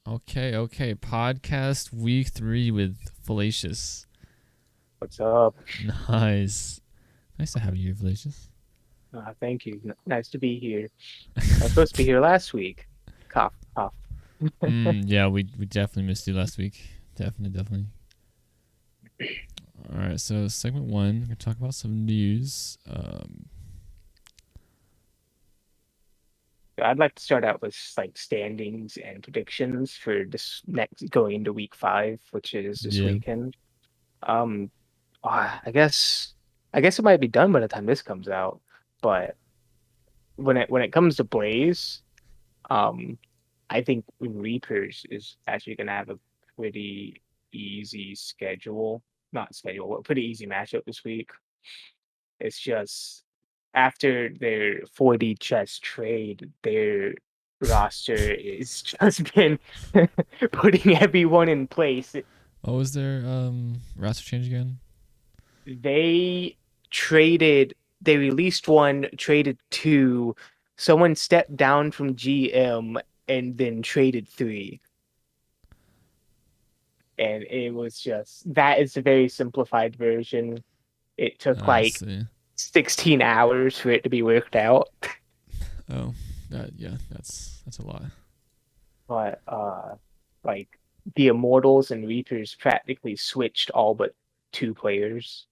Okay. Podcast week 3 with Fallacious. What's up? Nice. Nice to have you here, Fallacious. Thank you. Nice to be here. I was supposed to be here last week. Cough, cough. Yeah, we definitely missed you last week. Definitely. All right, so segment 1, we're going to talk about some news. I'd like to start out with like standings and predictions for this next going into week 5, which is this Yeah. weekend. Um, I guess it might be done by the time this comes out. But when it comes to Blaze, um, I think Reapers is actually gonna have a pretty easy schedule. Not schedule, but pretty easy matchup this week. It's just after their 4D chess trade, their roster is just been putting everyone in place. What was their roster change again? They traded, they released one, traded two, someone stepped down from GM and then traded three. And it was just that is a very simplified version. It took I like see. 16 hours for it to be worked out. Oh, that's a lot. But like the Immortals and Reapers practically switched all but two players,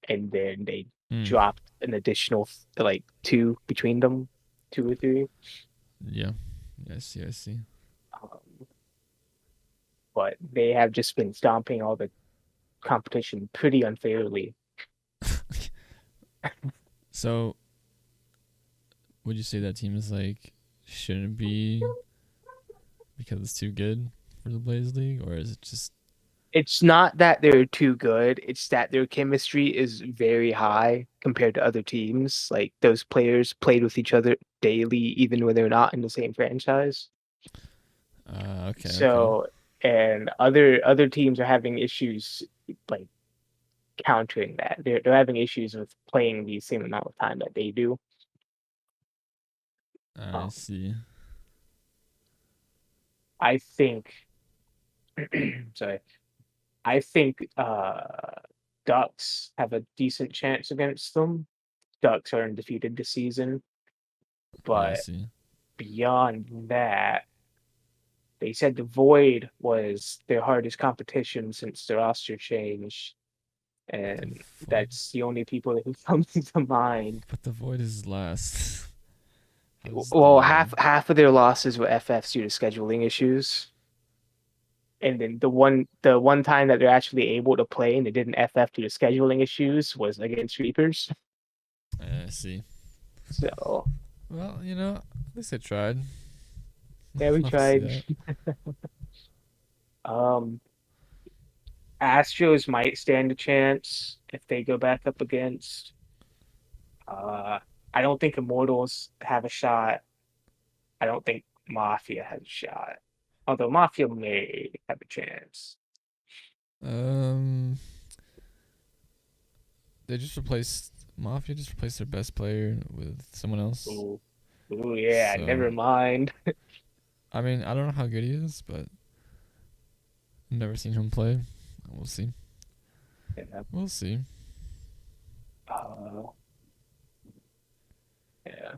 and then they Mm, dropped an additional like two between them, two or three. yeah. I see. Um, but they have just been stomping all the competition pretty unfairly. So, would you say that team is like shouldn't be because it's too good for the Blaze League, or is it just It's not that they're too good, it's that their chemistry is very high compared to other teams. Like those players played with each other daily, even when they're not in the same franchise. okay. So, and other teams are having issues like countering that. They're having issues with playing the same amount of time that they do. I Um, see. I think, sorry, I think Ducks have a decent chance against them. Ducks are undefeated this season, I but see. beyond that, they said the Void was their hardest competition since the roster change, The and void, that's the only people who comes to mind. but the void is last. How's Well, the half of their losses were FFs due to scheduling issues, and then the one time that they're actually able to play and they didn't FF due to scheduling issues was against Reapers. I see. So Well, at least I tried. yeah, we Love to see tried. that. Um, Astros might stand a chance if they go back up against. Uh, I don't think Immortals have a shot. I don't think Mafia has a shot. Although Mafia may have a chance. Um, they just replaced Mafia. Just replaced their best player with someone else. Ooh, ooh, yeah, So never mind. I mean, I don't know how good he is, but I've never seen him play. We'll see. Yeah. We'll see. Uh, yeah.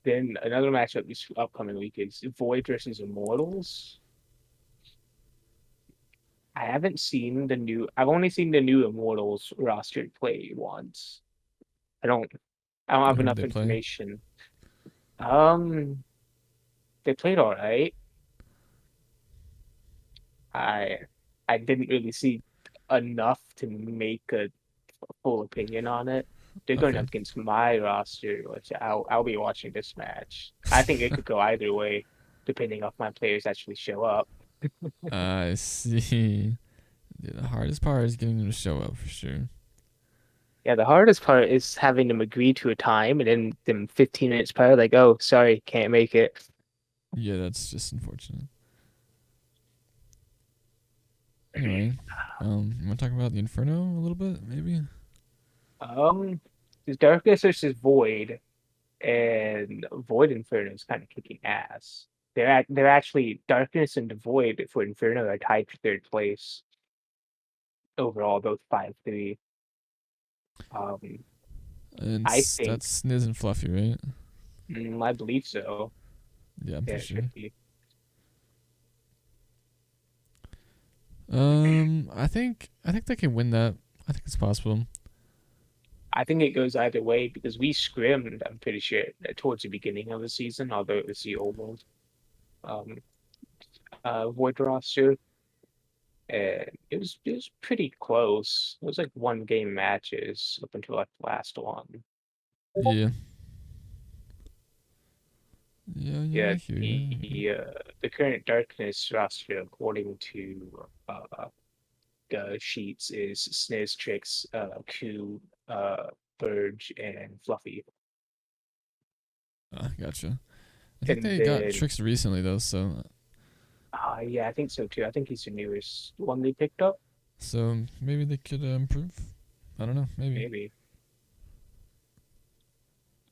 Then another matchup this upcoming week is Void versus Immortals. I haven't seen the new. I've only seen the new Immortals roster play once. I don't. I don't have Who did enough they play? information. Um, they played all right. I I didn't really see enough to make a full opinion on it. They're going Okay. up against my roster, which I'll be watching this match. I think it could go either way, depending if my players actually show up. I see. Yeah, the hardest part is getting them to show up for sure. Yeah, the hardest part is having them agree to a time and then them 15 minutes prior, like, oh, sorry, can't make it. Yeah, that's just unfortunate. Anyway, you want to talk about the Inferno a little bit, maybe? Um, there's Darkness versus Void, and Void Inferno is kind of kicking ass. they're actually Darkness and Devoid for Inferno are tied for third place overall, both 5-3. Um, And I think that's Sniz and Fluffy, right? I believe so. Yeah, I'm Yeah, pretty it should sure. be. I think they can win that. I think it's possible. I think it goes either way because we scrimmed, I'm pretty sure, towards the beginning of the season, although it was the old um Void roster. And it was pretty close. It was like one game matches up until like the last one. Yeah. Yeah, yeah, Yeah, I hear you. I the hear you. the, uh, the current Darkness roster, according to sheets, is Sniz, Trix, Q, Burge, and Fluffy. Ah, gotcha. I think And they got then, tricks recently though, yeah, I think so too. I think he's the newest one they picked up. so maybe they could improve. I don't know. Maybe. Maybe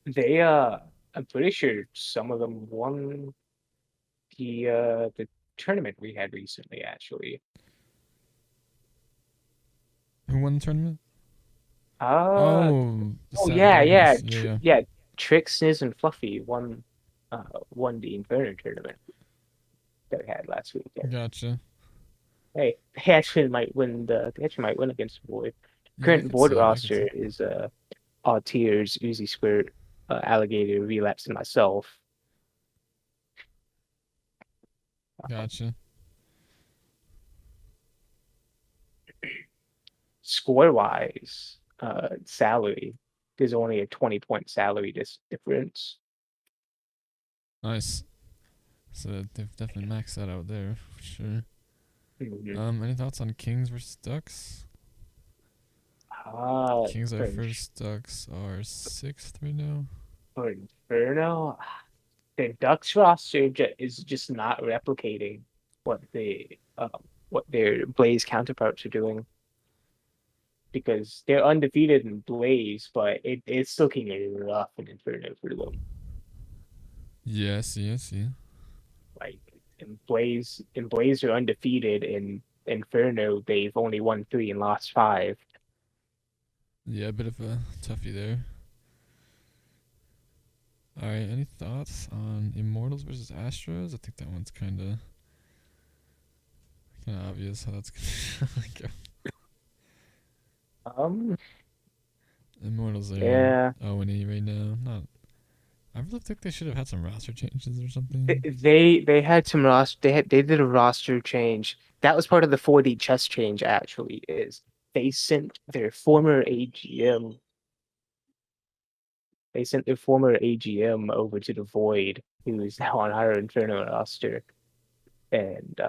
they, I'm pretty sure some of them won the tournament we had recently, actually. Who won the tournament? Uh, Oh, oh the yeah, Darkness. Yeah, yeah. yeah. Trix, Sniz, and Fluffy won the Inferno tournament that we had last week. Yeah. Gotcha. Hey, they actually might win against Void. Yeah, I Current could Void see it. I could see roster it. is All Tears, Uzi Squirt, Alligator, Relapse, and myself. Gotcha. Score wise, salary, there's only a 20-point salary difference. Nice. So they've definitely maxed that out there for sure. Mhm. Any thoughts on Kings versus Ducks? Uh, Kings are for, first. Ducks are sixth right now. for Inferno, the Ducks roster is just not replicating what what their Blaze counterparts are doing because they're undefeated in Blaze, but it's looking rough in Inferno for them. Yeah, I see. I see. Like in Blaze are undefeated. In Inferno, they've only won three and lost five. Yeah, a bit of a toughie there. All right. Any thoughts on Immortals versus Astros? I think that one's kind of obvious how that's gonna go. Um, Immortals are yeah, 0-8 right now. Not. I really think they should have had some roster changes or Th- something. they had some roster they did a roster change. That was part of the 4D chess change actually, is they sent their former AGM they sent their former AGM over to the Void, who is now on our Inferno roster. And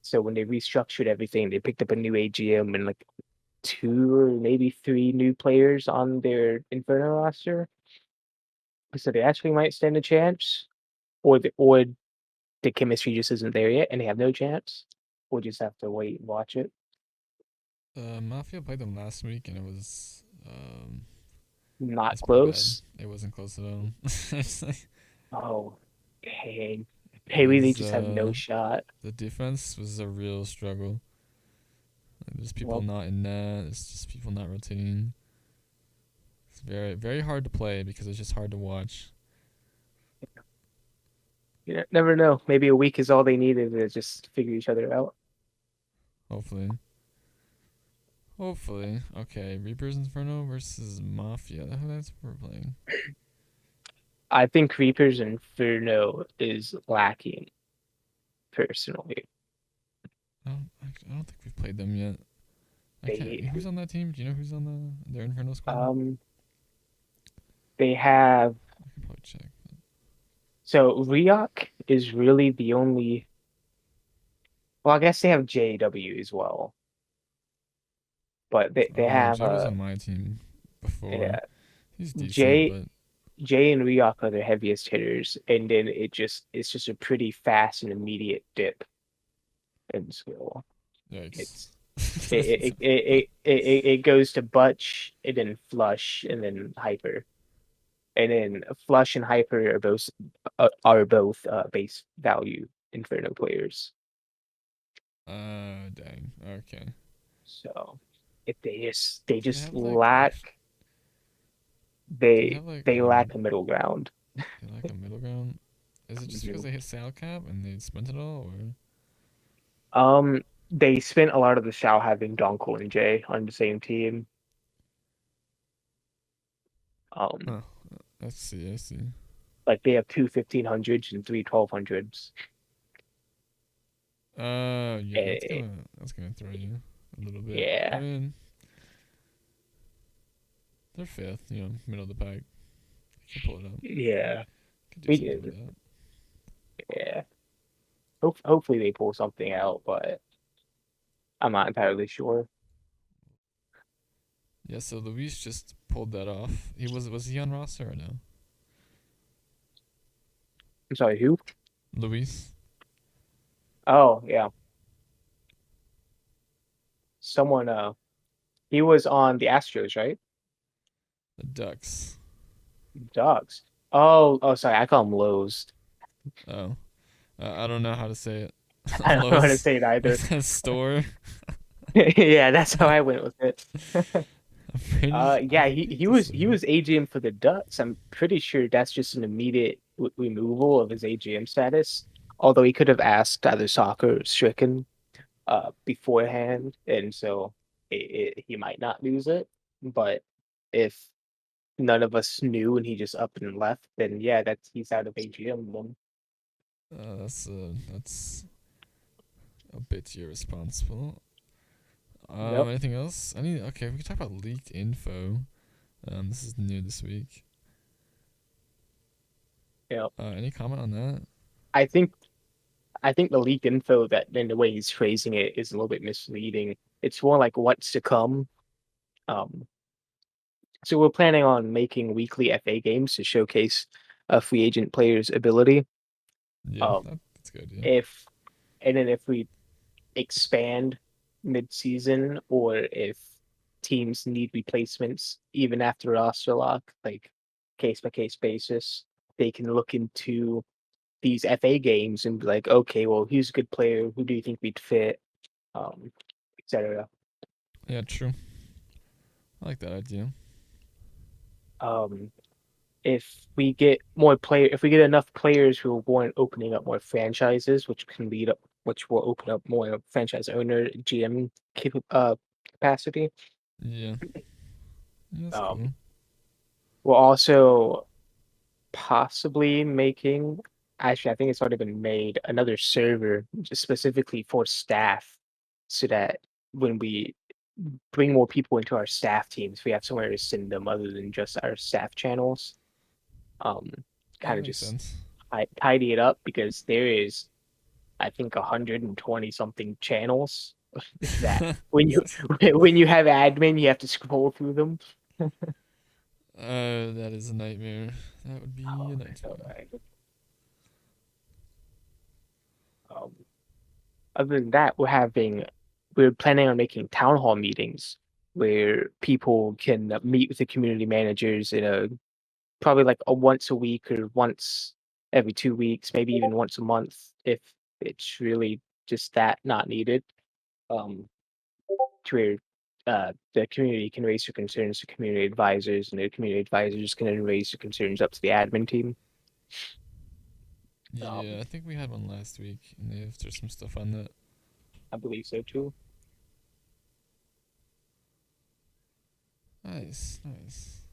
so when they restructured everything, they picked up a new AGM and like two or maybe three new players on their Inferno roster. So they actually might stand a chance, or the chemistry just isn't there yet, and they have no chance. We'll just have to wait and watch it. Mafia played them last week, and Not it's pretty bad. close. It wasn't close at all. It's like, Oh, dang. it Maybe they was just have no shot. the defense was a real struggle. Like, there's people Well, not in net. There's just people not rotating. It's very very hard to play because it's just hard to watch. you never know. Maybe a week is all they needed to just figure each other out. Hopefully. Hopefully. Okay, Reaper's Inferno versus Mafia. That's what we're playing. I think Reaper's Inferno is lacking, personally. I don't think we've played them yet. I can't. They Who's on that team? Do you know who's on their Inferno squad? um they have I can probably check. so Ryok is really the only. Well, I guess they have JW as well, but they Oh, have Jay was on my team before. yeah, He's decent, J but Jay and Ryok are their heaviest hitters, and then it's just a pretty fast and immediate dip in skill. yikes. It's it goes to Butch and then Flush and then Hyper. and then Flush and Hyper are both base value Inferno players. Dang. Okay. So if they Do they just have like lack do they have like they lack a middle ground. they like a middle ground? Is it just because Mhm. they hit sal cap and they spent it all, or Um, they spent a lot of the Shao having Donkel and Jay on the same team. Um, huh? I see. I see. like they have two 1500s and three 1200s. Yeah, Eh, that's gonna throw you a little bit. I yeah, mean, they're fifth, middle of the pack. They could pull it up. yeah, Could do something with we that. yeah. Hopefully they pull something out, but I'm not entirely sure. Yeah, so Luis just pulled that off. Was he on roster or no? I'm sorry, who? Luis, Oh, yeah, someone. He was on the Astros, right? the Ducks. Dogs. Oh, sorry, I call him Lowe's. Oh, I don't know how to say it. I don't know how to Lowe's, say it like either. that store. Yeah, that's how I went with it. I Yeah, think he the was same. AGM for the Ducks. I'm pretty sure that's just an immediate removal of his AGM status. Although he could have asked either Soccer or Stricken beforehand, and so he might not lose it. But if none of us knew and he just up and left, then yeah, that's he's out of AGM then. That's a bit irresponsible. Yep. Anything else? Okay, we can talk about leaked info. This is new this week. Yep. Any comment on that? I think I think the leaked info that in the way he's phrasing it is a little bit misleading. It's more like what's to come. Um, so we're planning on making weekly FA games to showcase a free agent player's ability. Yeah, Um, that's a good idea. if and then if we expand mid-season or if teams need replacements even after roster lock, like case by case basis, they can look into these FA games and be like, okay, well, who's a good player? Who do you think we'd fit? Etc. Yeah, true. I like that idea. Um, if we get enough players who warrant opening up more franchises, which will open up more franchise owner GM capacity. Yeah, yeah, that's Um, cool. we're also possibly making, actually, I think it's already been made, another server just specifically for staff, so that when we bring more people into our staff teams, we have somewhere to send them other than just our staff channels. Um, Yeah, kind that of makes just sense. tidy it up because there is, I think, 120 something channels that when you It's- when you have admin, you have to scroll through them. that is a nightmare. That would be Oh, a I know, nightmare. right? Um, Other than that, we're planning on making town hall meetings where people can meet with the community managers in a probably like a once a week or once every 2 weeks, maybe even once a month if it's really just that not needed. Um, to where the community can raise their concerns to community advisors, and the community advisors can then raise their concerns up to the admin team. Yeah, Um, I think we had one last week, and there's some stuff on that. I believe so too. Nice, nice.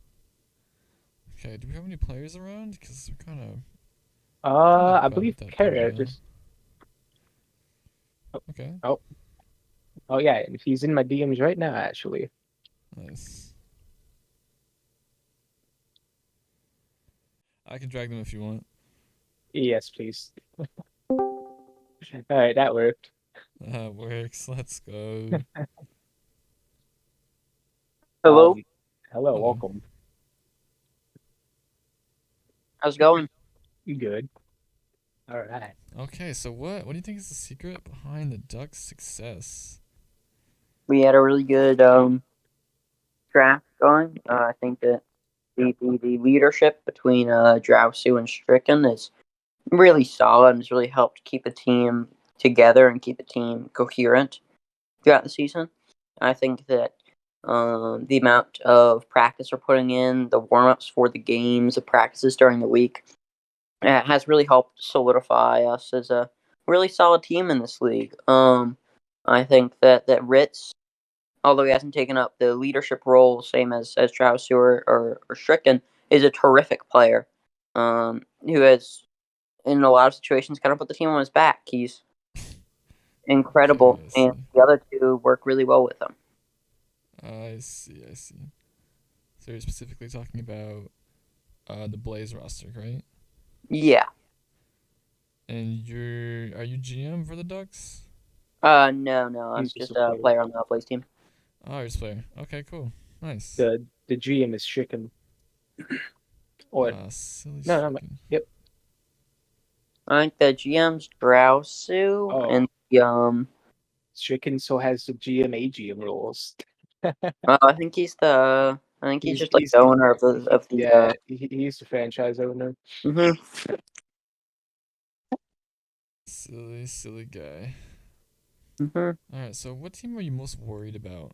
Okay, do we have any players around? Because we're kind of I about believe at that point Kara now. just. Oh, Okay, oh, oh yeah, and he's in my DMs right now, actually. nice. I can drag them if you want. Yes, please. All right, that worked. That works. Let's go. Hello, Um, Hello, Hello. welcome. how's it going? Good. All right. Okay, so what do you think is the secret behind the Ducks' success? We had a really good draft going. I think that the leadership between Drowsu and Stricken is really solid and has really helped keep the team together and keep the team coherent throughout the season. I think that the amount of practice we're putting in, the warm ups for the games, the practices during the week, has really helped solidify us as a really solid team in this league. I think that Ritz, although he hasn't taken up the leadership role, same as Strauss or Stricken, is a terrific player who has, in a lot of situations, kind of put the team on his back. He's Okay, incredible, I and see. the other two work really well with him. I see. I see. So you're specifically talking about the Blaze roster, right? Yeah. And are you GM for the Ducks? No, I'm He's just just a a player. player on the Blaze team. Oh, you're just player. Okay, cool. Nice. The GM is Chicken. Or Silly no, no, stricken. yep. I think the GM's Drowsu, Oh, and the Chicken so has the GM AGM rules. I think he's He's just like the owner of the yeah, he's the franchise owner. mhm. Silly guy. Mhm. Alright, so what team are you most worried about?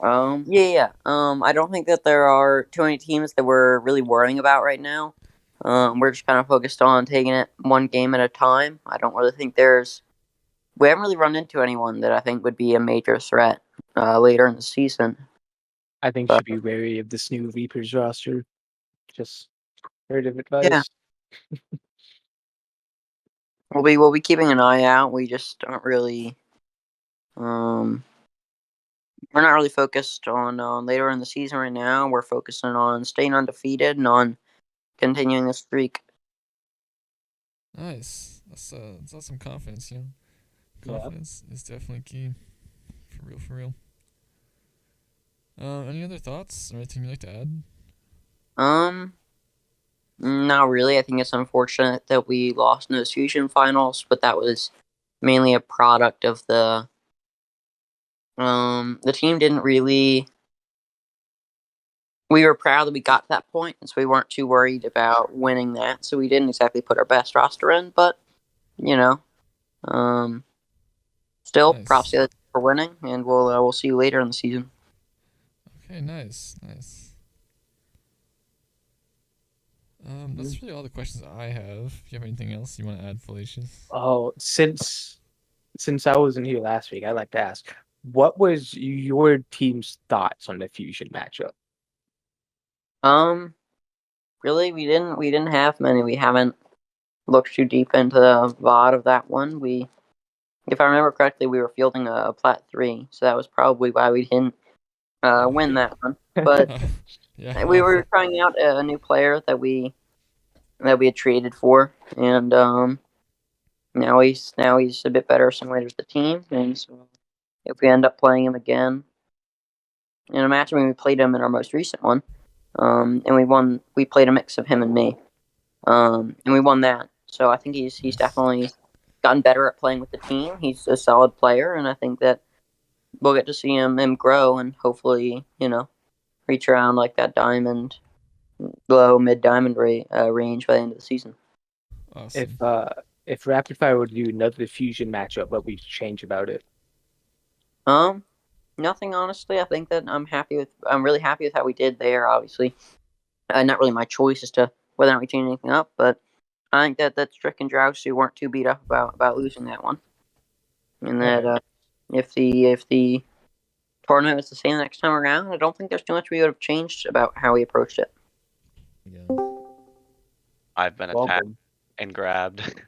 Yeah. I don't think that there are too many teams that we're really worrying about right now. We're just kind of focused on taking it one game at a time. I don't really think we haven't really run into anyone that I think would be a major threat later in the season. I think But should be wary of this new Reapers roster. Just heard of yeah, advice. we'll be keeping an eye out. We just aren't really um we're not really focused on later in the season right now. We're focusing on staying undefeated and on continuing the streak. Nice. That's some confidence, you know? Yeah. Confidence is definitely key. For real. Any other thoughts or anything you'd like to add? Um, Not really. I think it's unfortunate that we lost in those fusion finals, but that was mainly a product of the team didn't really. We were proud that we got to that point, and so we weren't too worried about winning that. So we didn't exactly put our best roster in, but you know, um, still props to Nice. the team for winning, and we'll see you later in the season. Okay, nice. Mhm. That's really all the questions I have. If you have anything else you want to add, Fallacious? Oh, since I wasn't here last week, I'd like to ask, what was your team's thoughts on the fusion matchup? Um, Really, we didn't have many. We haven't looked too deep into the VOD of that one. If I remember correctly, we were fielding a Plat 3, so that was probably why we didn't win that one. But Yeah, we well, were trying out a new player that we had traded for, and now he's a bit better assimilated with the team. And so if we end up playing him again in a match, I mean, we played him in our most recent one, and we won. We played a mix of him and me, and we won that. So I think he's nice. definitely gotten better at playing with the team. He's a solid player, and I think that we'll get to see him grow and hopefully, reach around like that diamond, low mid diamond range by the end of the season. If Awesome. uh if Rapid Fire were to do another fusion matchup, what would you change about it? Um, Nothing honestly. I think that I'm really happy with how we did there. Obviously, not really my choice as to whether or not we change anything up, but I think that Strick and Drowsy weren't too beat up about losing that one, and All that right. if the tournament was the same next time around, I don't think there's too much we would have changed about how we approached it. Again. I've been attacked Welcome. and grabbed.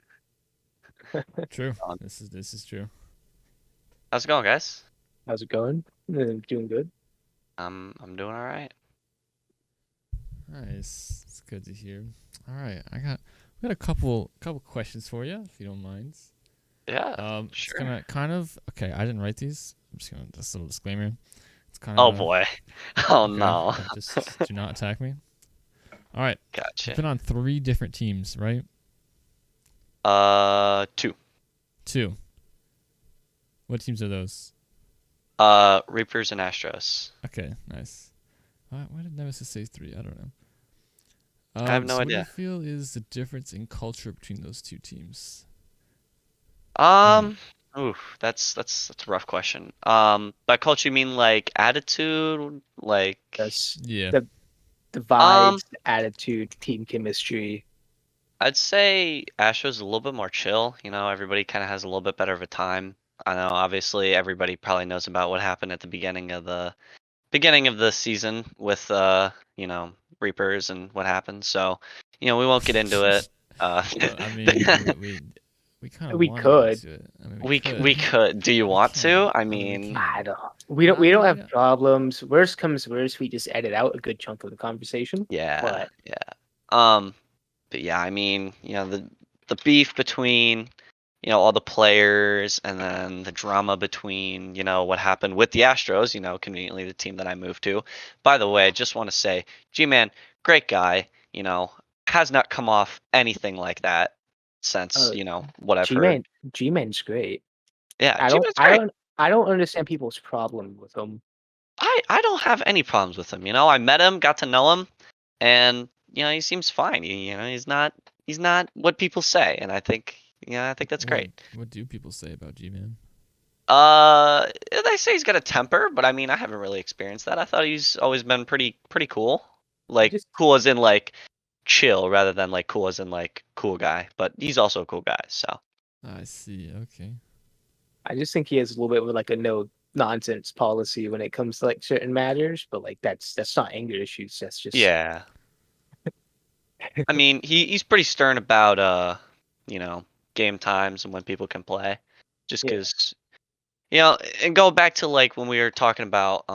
True. Um, This is true. How's it going, guys? How's it going? Doing good. I'm doing all right. Nice. It's good to hear. All right, we got a couple questions for you, if you don't mind. Yeah, It's sure. gonna kind of okay. I didn't write these. I'm just gonna just a little disclaimer. It's kind Oh of boy. Oh okay. no. Just do not attack me. All right. You've Gotcha. been on 3 different teams, right? 2. 2. What teams are those? Reapers and Astros. Okay, nice. Why did Nemesis say 3? I don't know. I have no so what do you idea. feel is the difference in culture between those two teams? Oof, that's a rough question. By culture you mean like attitude, like That's Yeah. the Um, vibes, the attitude, team chemistry. I'd say Astro's a little bit more chill. You know, everybody kind of has a little bit better of a time. I know, obviously, everybody probably knows about what happened at the beginning of the season with you know, Reapers and what happened. So, you know, we won't get into it. Well, I mean, we kind of We want to get could. into it. I mean, we we could. could. Do you We want can. to? I I mean, we mean, can. I don't. I We don't mean, have problems. Worst comes worst, we just edit out a good chunk of the conversation. yeah, But yeah. But yeah, I mean, you know, the beef between, you know, all the players and then the drama between, you know, what happened with the Astros, you know, conveniently the team that I moved to. By the way, I just want to say, G-Man, great guy, you know, has not come off anything like that since, you know, what I've heard. G-Man's great. Yeah, I don't G-Man's I great. don't I don't understand people's problem with him. I don't have any problems with him, you know. I met him, got to know him, and you know, he seems fine. You know, he's not what people say, and I think, yeah, I think that's great. What do people say about G-Man? They say he's got a temper, but I mean, I haven't really experienced that. I thought he's always been pretty cool. I Like just cool as in like chill rather than like cool as in like cool guy. But he's also a cool guy, so. I see. Okay. I just think he has a little bit of like a no nonsense policy when it comes to like certain matters, but like that's not anger issues. That's just Yeah. I mean, he's pretty stern about you know, game times and when people can play. Just yeah. 'cause, you know, and go back to like when we were talking about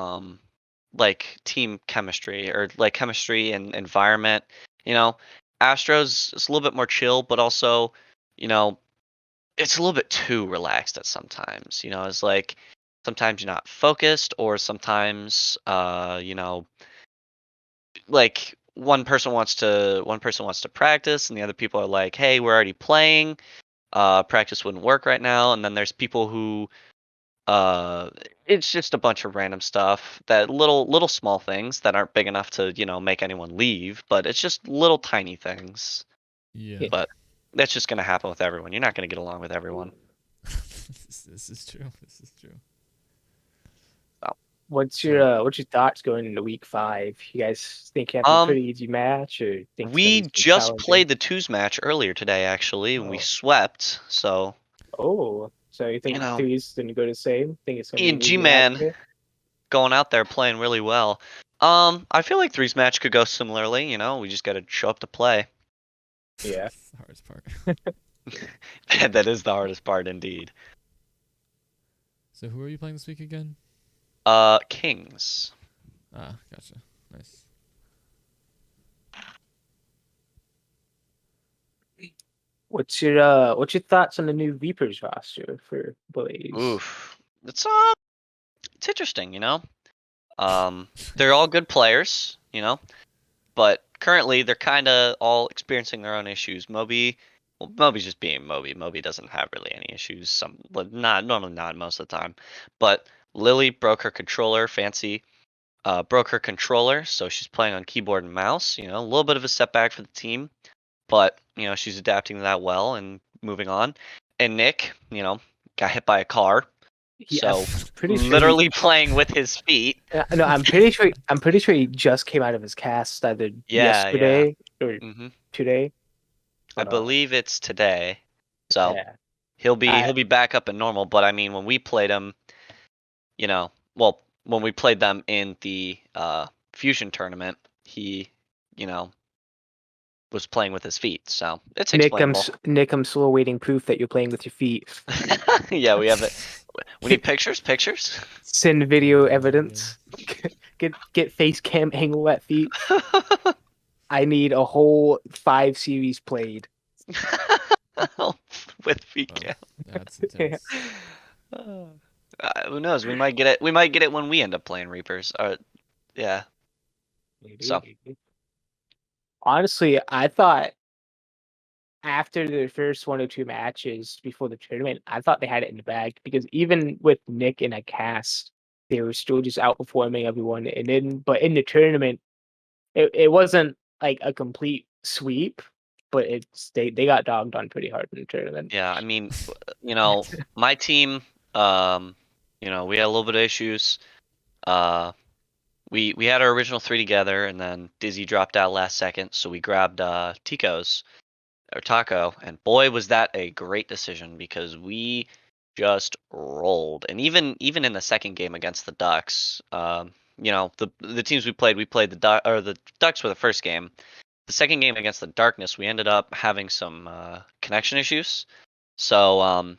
like team chemistry or like chemistry and environment, you know, Astros is a little bit more chill, but also, you know, it's a little bit too relaxed at sometimes. You know, it's like sometimes you're not focused or sometimes you know, like one person wants to practice and the other people are like, "Hey, we're already playing. Practice wouldn't work right now." And then there's people who uh, it's just a bunch of random stuff that little small things that aren't big enough to, you know, make anyone leave, but it's just little tiny things. Yeah. Yeah. But that's just gonna happen with everyone. You're not gonna get along with everyone. This is true. This is true. What's So your thoughts going into week 5? You guys think you have a Um, pretty easy match, or think it's gonna we be some just challenging? played the twos match earlier today, actually, and we Oh, swept. So, so you you think know, three's gonna go the same? Think it's gonna me be an and easy match G-Man today? going out there playing really well. I feel like threes match could go similarly. You know, we just gotta show up to play. Yeah. that's the hardest part. That is the hardest part, indeed. So who are you playing this week again? Kings. Ah, gotcha. Nice. What's your thoughts on the new Reapers roster for Blaze? Oof. It's interesting, you know. They're all good players, you know, but currently they're kind of all experiencing their own issues. Moby's just being Moby. Moby doesn't have really any issues. But not most of the time. But Lily broke her controller. Fancy broke her controller, so she's playing on keyboard and mouse. You know, a little bit of a setback for the team, but you know she's adapting to that well and moving on. And Nick, you know, got hit by a car, I'm so pretty sure he. literally playing with his feet. No, I'm pretty sure he just came out of his cast either Yeah, yeah. yesterday or hmm today. I But believe it's today, so yeah, he'll be back up and normal. But I mean, when we played him, you know, well, when we played them in the fusion tournament, he, you know, was playing with his feet, so it's explainable. Nick, I'm still awaiting proof that you're playing with your feet. Yeah, we have it. We need pictures, pictures. Send video Yeah. evidence. Get face cam angle at feet. I need a whole 5 series played. With feet Wow, cam. that's intense. Who knows? We might get it. We might get it when we end up playing Reapers. Yeah. So. Maybe. Honestly, I thought after the first 1 or 2 matches before the tournament, I thought they had it in the bag because even with Nick in a cast, they were still just outperforming everyone. And then, but in the tournament, it wasn't like a complete sweep, but they got dogged on pretty hard in the tournament. Yeah, I mean, my team, we had a little bit of issues. We had our original 3 together, and then Dizzy dropped out last second, so we grabbed Taco, and boy was that a great decision because we just rolled. And even in the second game against the Ducks, the teams we played the Ducks were the first game. The second game against the Darkness, we ended up having some connection issues. So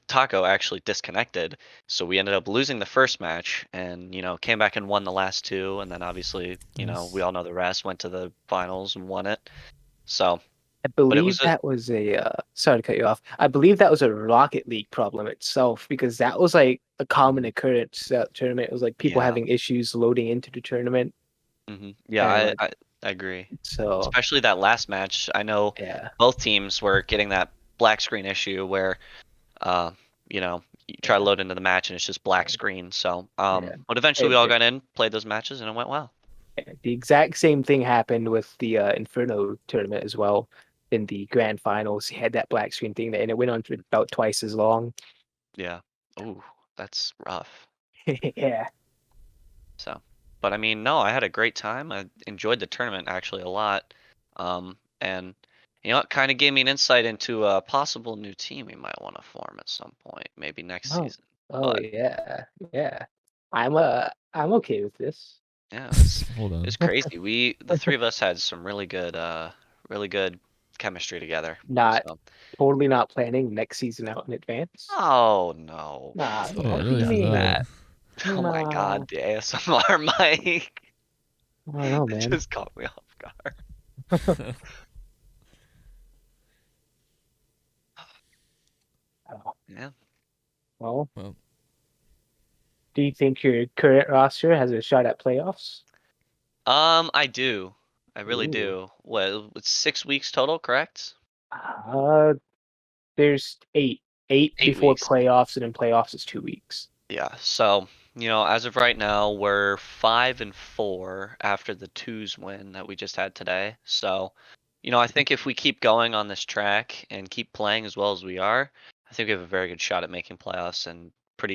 Taco actually disconnected, so we ended up losing the first match, and came back and won the last 2, and then obviously Nice. we all know the rest. Went to the finals and won it. So I but it believe was that was a sorry to cut you off. I believe that was a Rocket League problem itself because that was like a common occurrence at tournament. It was like people yeah. having issues loading into the tournament, Yeah, and I, like I I agree. so Especially that last match. I know yeah, both teams were getting that black screen issue where uh you try to yeah, load into the match and it's just black yeah, screen. So yeah. but eventually we all got in, played those matches, and it went well. The exact same thing happened with the Inferno tournament as well. In the grand finals, he had that black screen thing, and it went on for about twice as long. Yeah. Ooh, that's rough. Yeah. So, but I mean, no, I had a great time. I enjoyed the tournament actually a lot. And it kind of gave me an insight into a possible new team we might want to form at some point, maybe next Oh, season. oh But yeah, yeah. I'm okay with this. yeah, it was Hold it was on. crazy. The 3 of us had some really good chemistry together. Not So, totally not planning next season out in advance. oh no, Nah, Oh, what do don't you really? say mean? No. that. Oh my Nah, God, the ASMR mic I don't know, it man. just caught me off guard. Oh, Yeah. well, Well, do you think your current roster has a shot at playoffs? I do. I really Ooh. do. What, it's 6 weeks total, correct? Uh, there's eight 8 weeks. before playoffs, and then playoffs is 2 weeks. Yeah. So, as of right now, we're 5-4 after the twos win that we just had today. So, I think if we keep going on this track and keep playing as well as we are, I think we have a very good shot at making playoffs and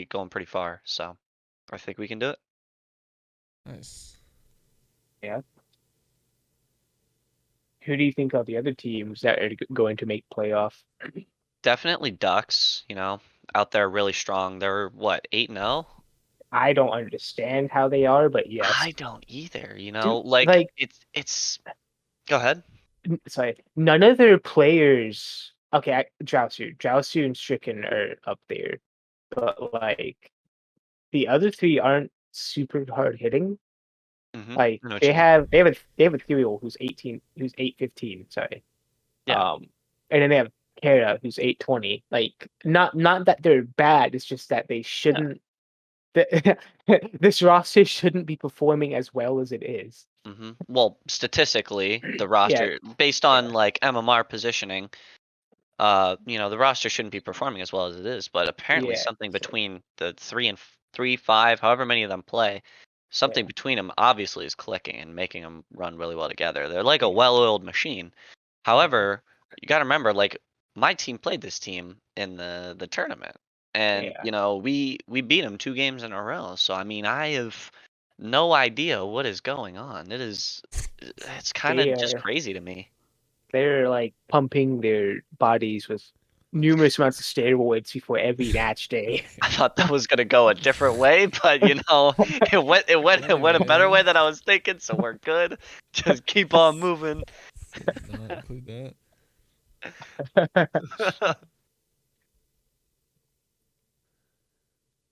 going pretty far. So, I think we can do it. nice. Yeah. Who do you think are the other teams that are going to make playoff? Definitely Ducks, out there really strong. They're what, 8-0? I don't understand how they are, but yes. I don't either, Dude, like like, it's go ahead. sorry, none of their players. Okay, Jiaosu and Stricken are up there, but like the other 3 aren't super hard hitting. Like I know what they you mean. have they have a they have a Ethereal who's 18, who's 815. Sorry. Yeah. And then they have Kara who's 820. Like not that they're bad. It's just that they Yeah. shouldn't. This roster shouldn't be performing as well as it is. Well, statistically, the Yeah, roster based on yeah, like MMR positioning, the roster shouldn't be performing as well as it is, but apparently yeah. something So between the 3 and 5, however many of them play, something yeah, between them obviously is clicking and making them run really well together. They're like a well-oiled machine. However, you got to remember, like my team played this team in the tournament, and yeah. we beat them 2 games in a row. So I mean, I have no idea what is going on. It's kind They of just are crazy to me. they're like pumping their bodies with numerous amounts of steroids before every match day. I thought that was gonna go a different way, but it went a better way Anyway, than I was thinking, so we're good. Just keep on moving. did not include that.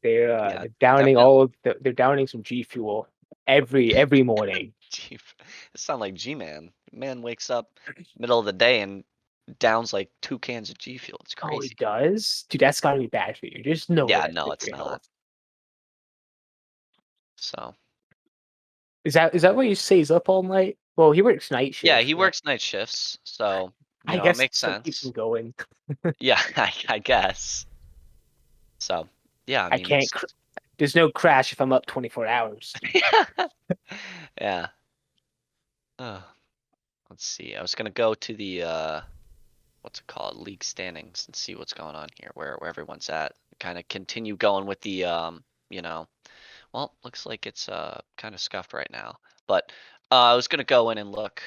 Yeah, definitely. They're downing some G Fuel every morning. Gee, it sounds like G-Man. Man wakes up middle of the day and downs like 2 cans of G Fuel. It's Oh, crazy. it does? Dude, that's gotta be bad for you. There's no way Yeah, that's no, good for it's your not. health. So Is that why he stays up all night? Well, he works night yeah, shift, he but works night shifts, so I it guess makes that's what keeps him sense. going. Yeah, I guess. So yeah, I I mean can't it's cr there's no crash if I'm up 24 hours. Yeah. Let's see. I was gonna go to the what's it called, league standings, and see what's going on here, where everyone's at. Kind of continue going with the you know, well, looks like it's kind of scuffed right now. But I was gonna go in and look.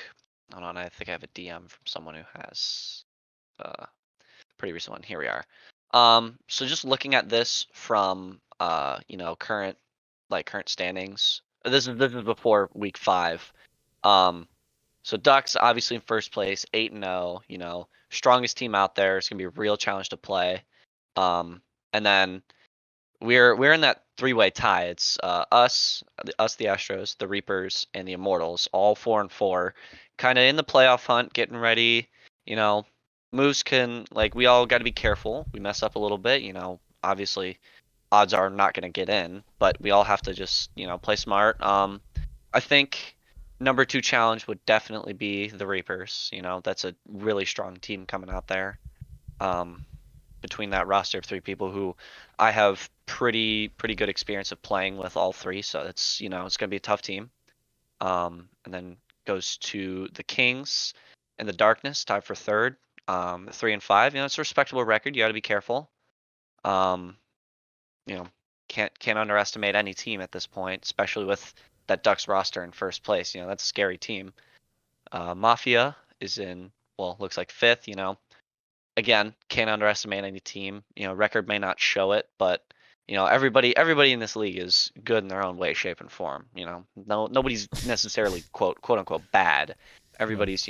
Hold on, I think I have a DM from someone who has pretty recent one. Here we are. So just looking at this from current standings. This is before week 5. Um, so Ducks obviously in first place, 8-0. Strongest team out there. It's gonna be a real challenge to play. And then we're in that 3-way tie. It's us, the Astros, the Reapers, and the Immortals, all 4-4, kind of in the playoff hunt, getting ready. Moose can we all got to be careful. We mess up a little bit. Obviously, odds are not going to get in, but we all have to just play smart. I think number 2 challenge would definitely be the Reapers. That's a really strong team coming out there. Between that roster of 3 people who I have pretty good experience of playing with all 3, so it's it's gonna be a tough team. And then goes to the Kings and the Darkness, tied for 3rd. 3-5. It's a respectable record. You got to be careful. Um, can't underestimate any team at this point, especially with that Ducks roster in first place. That's a scary team. Mafia is in, well, looks like 5th. Again, can't underestimate any team. Record may not show it, but everybody in this league is good in their own way, shape, and form. Nobody's necessarily quote unquote bad. Everybody's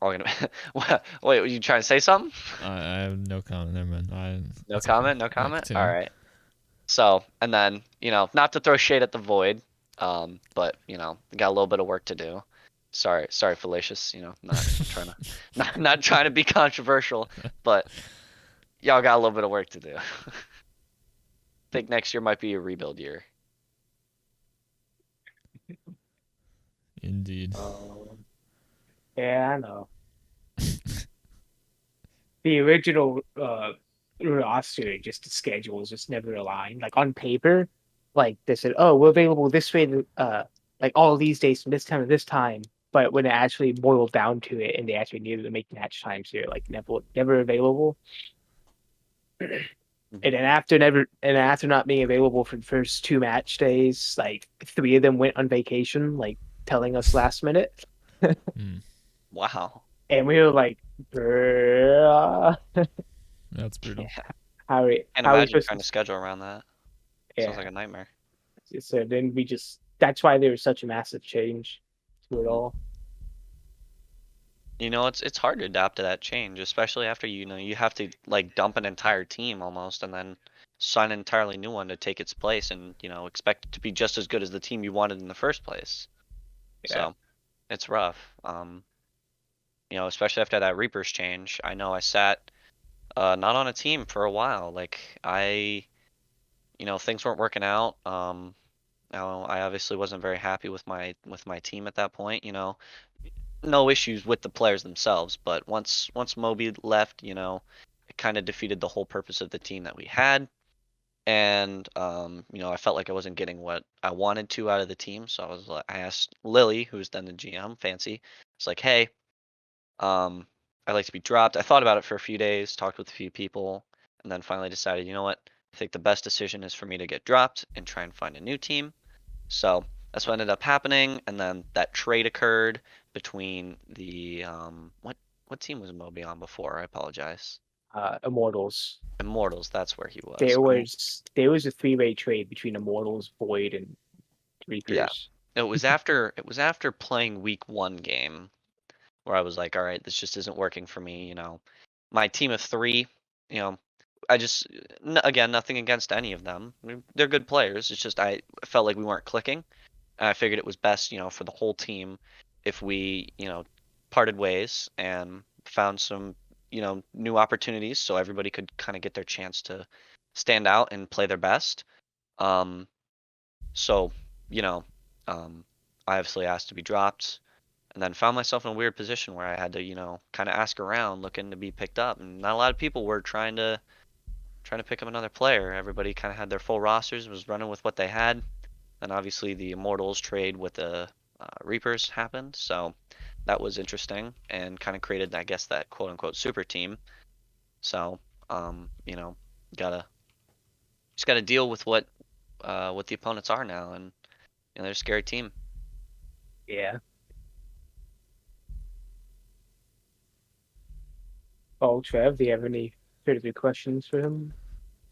all gonna. Wait, were you trying to say something? I have no comment. Never mind. No It's comment. okay. No comment. Continue. All right. So, and then not to throw shade at the Void, but got a little bit of work to do. Sorry, Fallacious. Not trying to, not trying to be controversial, but y'all got a little bit of work to do. Think next year might be a rebuild year. Indeed. Yeah, I know. The original roster, just the schedules just never aligned. Like on paper, they said, "Oh, we're available this way, all these days from this time to this time." But when it actually boiled down to it, and they actually needed to make match times here, never available. And after not being available for the first 2 match days, 3 of them went on vacation, telling us last minute. Wow. And we were like, bruh. That's brutal. How Can't are we imagine supposed trying to schedule around that. Yeah. Sounds like a nightmare. So then that's why there was such a massive change to it all. It's hard to adapt to that change, especially after you have to dump an entire team almost and then sign an entirely new one to take its place and expect it to be just as good as the team you wanted in the first place. Yeah. So it's rough. Especially after that Reapers change. I know I sat not on a team for a while. Things weren't working out. I obviously wasn't very happy with my team at that point. No issues with the players themselves, but once Moby left, it kind of defeated the whole purpose of the team that we had. And I felt like I wasn't getting what I wanted to out of the team, so I asked Lily, who's then the GM, Fancy. It's like, hey, I'd like to be dropped. I thought about it for a few days, talked with a few people, and then finally decided, you know what? I think the best decision is for me to get dropped and try and find a new team. So that's what ended up happening, and then that trade occurred between the what team was Moby on before? I apologize. Immortals. Immortals, that's where he was. There was a 3-way trade between Immortals, Void, and Reapers. Yeah. It was after playing week 1 game where I was like, all right, this just isn't working for me. My team of 3, I just again, nothing against any of them. They're good players. It's just I felt like we weren't clicking. And I figured it was best, for the whole team if we, parted ways and found some, new opportunities so everybody could kind of get their chance to stand out and play their best. So, I obviously asked to be dropped and then found myself in a weird position where I had to, kind of ask around looking to be picked up. And not a lot of people were trying to trying to pick up another player. Everybody kind of had their full rosters, was running with what they had. And obviously the Immortals trade with the Reapers happened, so that was interesting and kind of created, I guess, that quote unquote super team. So, you know, gotta just gotta deal with what the opponents are now, and you know, they're a scary team. Yeah. Oh, Trev, do you have any further questions for him?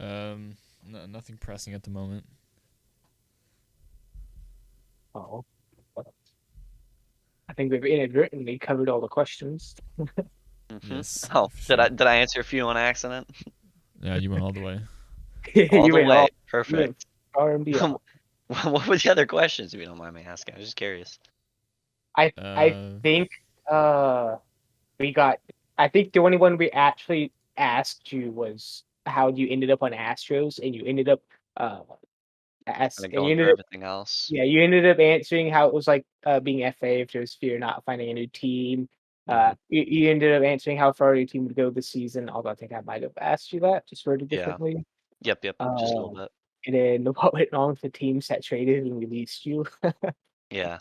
Nothing pressing at the moment. Oh, well, I think we've inadvertently covered all the questions. Yes, Oh, for did sure. I answer a few on accident? Yeah, you went all the way. All You the went way. all, you went Perfect. far and beyond. What were the other questions, if you don't mind me asking? I was just curious. I Uh, think we got. I think the only one we actually asked you was how you ended up on Astros, and you ended up Kind of and you going ended through up everything else. yeah, you ended up answering how it was like being FA if there's fear not finding a new team. Mhm. You ended up answering how far your team would go this season, although I think I might have asked you that just worded Yeah. differently. Yep. Just a little Uh, bit. and then what went wrong with the teams that traded and released you? Yeah.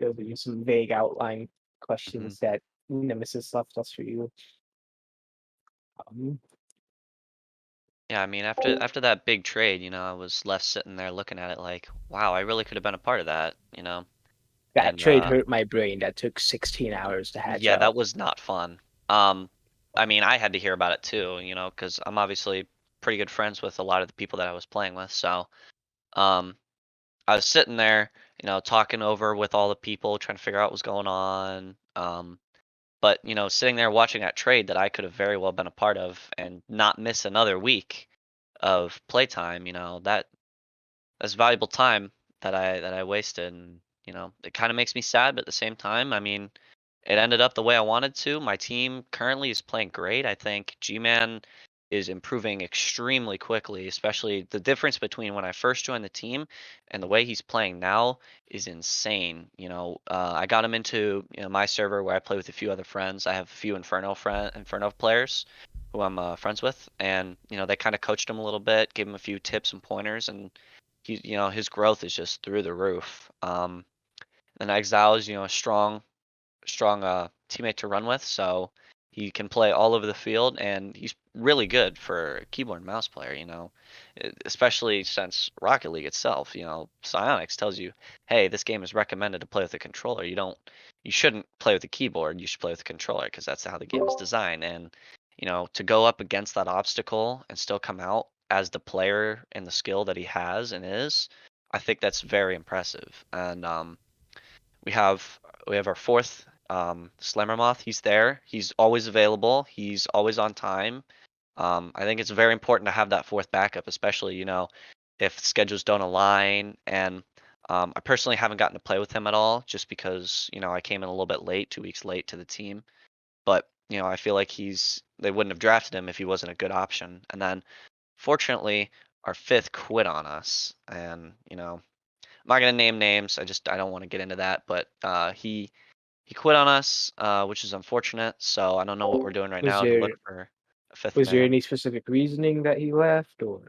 Those are just some vague outline Mhm. questions that Nemesis left us for you. Um, Yeah, I mean, after that big trade, you know, I was left sitting there looking at it like, wow, I really could have been a part of that, you know. that And trade hurt my brain. That took 16 hours to hatch yeah, that out. was not fun. Um, I mean, I had to hear about it too, you know, because I'm obviously pretty good friends with a lot of the people that I was playing with. So, um, I was sitting there, you know, talking over with all the people, trying to figure out what's going on. But you know, sitting there watching that trade that I could have very well been a part of and not miss another week of playtime, you know, that's valuable time that I wasted, and you know, it kind of makes me sad, but at the same time, I mean, it ended up the way I wanted to. My team currently is playing great. I think G-Man is improving extremely quickly, especially the difference between when I first joined the team and the way he's playing now is insane. You know, I got him into, you know, my server where I play with a few other friends. I have a few Inferno players who I'm friends with, and you know, they kind of coached him a little bit, gave him a few tips and pointers, and he, you know, his growth is just through the roof. And Exile is, you know, a strong teammate to run with, so he can play all over the field, and he's really good for a keyboard and mouse player. You know, especially since Rocket League itself, you know, Psyonix tells you, hey, this game is recommended to play with a controller. You shouldn't play with a keyboard. You should play with a controller because that's how the game is designed. And you know, to go up against that obstacle and still come out as the player and the skill that he has and is, I think that's very impressive. And we have we have our fourth Slammer Moth. He's there. He's always available. He's always on time. I think it's very important to have that fourth backup, especially, you know, if schedules don't align. And I personally haven't gotten to play with him at all, just because, you know, I came in a little bit late, 2 weeks late to the team. But you know, I feel like they wouldn't have drafted him if he wasn't a good option. And then fortunately, our fifth quit on us, and you know, I'm not gonna name names. I don't want to get into that. But he quit on us, which is unfortunate. So I don't know what we're doing right Was now to look there for a fifth was there man. any specific reasoning that he left, or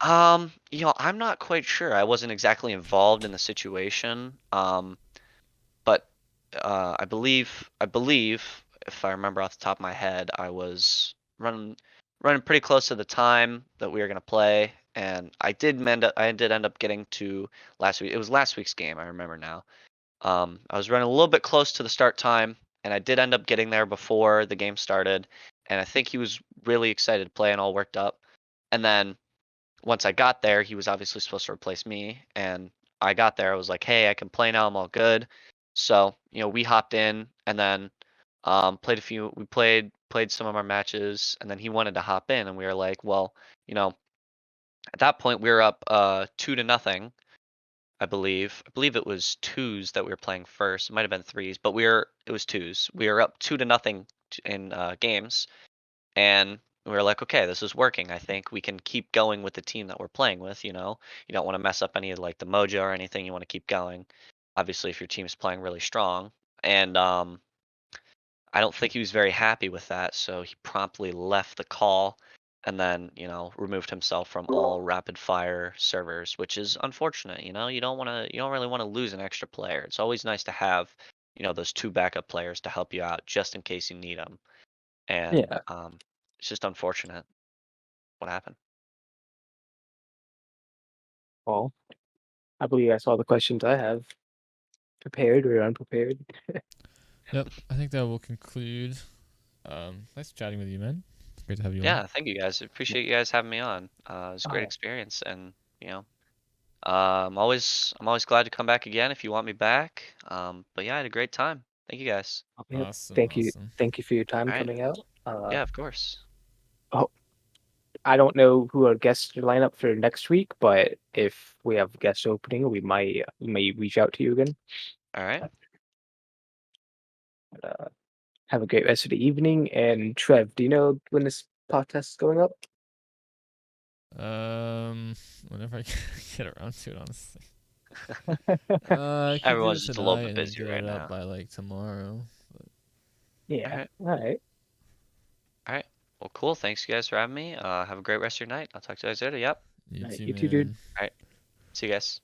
You know, I'm not quite sure. I wasn't exactly involved in the situation. But I believe if I remember off the top of my head, I was running pretty close to the time that we were gonna play, and I did end up getting to last week. It was last week's game. I remember now. I was running a little bit close to the start time, and I did end up getting there before the game started. And I think he was really excited to play and all worked up. And then once I got there, he was obviously supposed to replace me. And I got there, I was like, hey, I can play now. I'm all good. So, you know, we hopped in and then we played some of our matches, and then he wanted to hop in, and we were like, well, you know, at that point we were up 2-0, I believe. I believe it was twos that we were playing first. It might have been threes, but it was twos. We were up 2-0 in games, and we were like, okay, this is working. I think we can keep going with the team that we're playing with. You know, you don't want to mess up any of like the mojo or anything. You want to keep going. Obviously, if your team is playing really strong, and I don't think he was very happy with that, so he promptly left the call. and then removed himself from all rapid fire servers, which is unfortunate. You don't really want to lose an extra player. It's always nice to have those two backup players to help you out just in case you need them. And Yeah. it's just unfortunate what happened. Well, I believe that's all the questions I have prepared or unprepared. Yep, I think that will conclude. Nice chatting with you, man. It's great to have you on. Yeah, thank you guys. Appreciate you guys having me on. It was a great Oh. experience, and I'm always glad to come back again if you want me back. But yeah, I had a great time. Thank you guys. Yeah, Awesome. thank you. Awesome. Thank you for your time All right. coming out. Yeah, of course. I don't know who our guests line up for next week, but if we have guest opening, we may reach out to you again. All right. Have a great rest of the evening. And Trev, do you know when this podcast is going up? Whenever I get around to it, honestly. I could do Everyone's it just a little tonight bit and then busy get right it up now. by like tomorrow. Yeah. Alright. All right. All right. Well, cool. Thanks, you guys, for having me. Have a great rest of your night. I'll talk to you guys later. Yep. You Alright, too, you too, dude. man. See you guys.